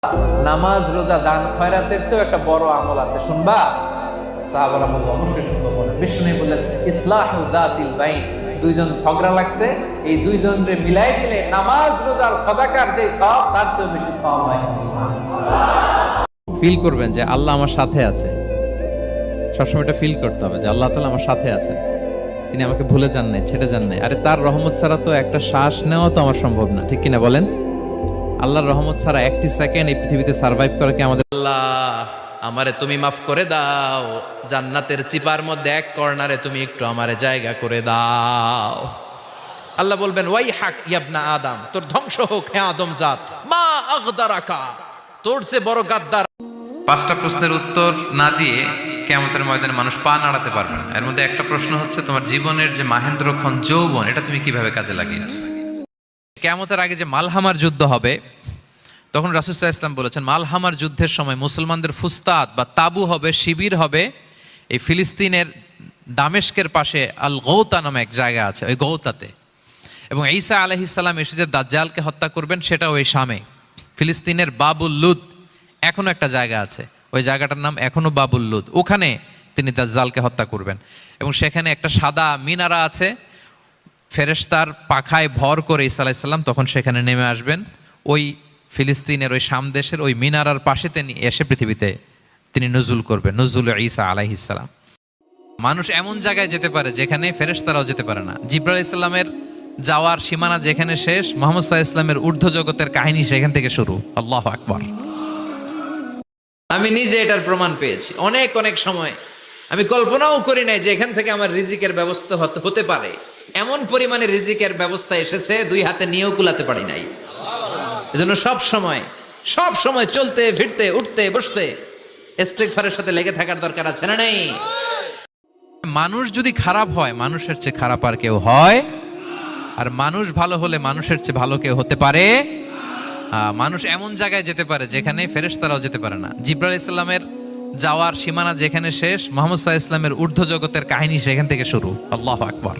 নামাজ রোজা দান খয়রাতের চেয়েও একটা বড় আমল আছে, শুনবা? সাহাবারা বলল অবশ্যই শুনবো। বলেন বিষ্ণু বললেন ইসলাহু যাতিল বাইন, দুইজন ঝগড়া লাগছে, এই দুইজনরে মিলাই দিলে নামাজ রোজার সাদাকার যে সওয়াব তার চেয়ে বেশি সওয়াব হয়। ফিল করবেন যে আল্লাহ আমার সাথে আছে, সবসময় এটা ফিল করতে হবে যে আল্লাহ তাআলা আমার সাথে আছে, তিনি আমাকে ভুলে যান নাই, ছেড়ে যান নাই। আরে তার রহমত ছাড়া তো একটা শ্বাস নেওয়া তো আমার সম্ভব না, ঠিক কিনা বলেন? আল্লাহর রহমত ছাড়া একটি সেকেন্ড এই পৃথিবীতে সার্ভাইভ করা কি আমাদের? আল্লাহ আমারে তুমি মাফ করে দাও, জান্নাতের চিপার মধ্যে এক কর্নারে তুমি একটু আমারে জায়গা করে দাও। আল্লাহ বলবেন ওয়াই হাক ইয়াবনা আদম, তোর ধ্বংস হোক হে আদম জাত, মা আগদারাকা, তোর চেয়ে বড় গাদ্দার। পাঁচটা প্রশ্নের উত্তর না দিয়ে কিয়ামতের ময়দানে মানুষ পা নাড়াতে পারবে না। এর মধ্যে একটা প্রশ্ন হচ্ছে তোমার জীবনের যে মাহেন্দ্রক্ষণ যৌবন, এটা তুমি কিভাবে কাজে লাগিয়েছো? কিয়ামতের আগে যে মালহামার যুদ্ধ হবে, তখন রাসূল সাল্লাল্লাহু আলাইহি ওয়াসাল্লাম বলেছেন মালহামার যুদ্ধের সময় মুসলমানদের ফুস্তাদ বা তাবু হবে, শিবির হবে এই ফিলিস্তিনের দামেস্কের পাশে আল গৌতা নামে এক জায়গা আছে, ওই গৌতাতে। এবং ঈসা আলাইহিস সালাম এসে যে দাজ্জালকে হত্যা করবেন সেটা ওই শামে, ফিলিস্তিনের বাবুল লুদ এখনো একটা জায়গা আছে, ওই জায়গাটার নাম এখনো বাবুল লুদ, ওখানে তিনি দাজ্জালকে হত্যা করবেন। এবং সেখানে একটা সাদা মিনারা আছে, ফেরেশতার পাখায় ভর করে ঈসা আলাইহিস সালাম তখন সেখানে নেমে আসবেন। ওই ফিলিস্তিনের ওই শাম দেশের ওই মিনারার পাশে তিনি এসে পৃথিবীতে তিনি নজুল করবেন, নজুল ঈসা আলাইহিস সালাম। মানুষ এমন জায়গায় যেতে পারে যেখানে ফেরেশতারাও যেতে পারে না। জিবরাইল আলাইহিস সালামের যাওয়ার সীমানা যেখানে শেষ, মুহাম্মদ সাল্লাল্লাহু আলাইহি ওয়াসাল্লামের ঊর্ধ্ব জগতের কাহিনী সেখান থেকে শুরু। আল্লাহু আকবার। আমি নিজে এটার প্রমাণ পেয়েছি। অনেক অনেক সময় আমি কল্পনাও করি নাই যে এখান থেকে আমার রিজিকের ব্যবস্থা হতে পারে। এমন পরিমাণে রিজিকের ব্যবস্থা এসেছে, দুই হাতে নিয়েও কুলাতে পারি নাই। এজন্য সব সময় চলতে ফিরতে উঠতে বসতে ইস্তিগফারের সাথে লেগে থাকার দরকার আছে না নেই? মানুষ যদি খারাপ হয়, মানুষের চেয়ে খারাপ আর কেউ হয়? আর মানুষ ভালো হলে মানুষের চেয়ে ভালো কেউ হতে পারে? মানুষ এমন জায়গায় যেতে পারে যেখানে ফেরেশতারাও যেতে পারে না। জিবরাইল আলাইহিস সালামের যাওয়ার সীমানা যেখানে শেষ, মুহাম্মদ সাল্লাল্লাহু আলাইহি ওয়াসাল্লামের ঊর্ধ্ব জগতের কাহিনী সেখান থেকে শুরু। আল্লাহু আকবার।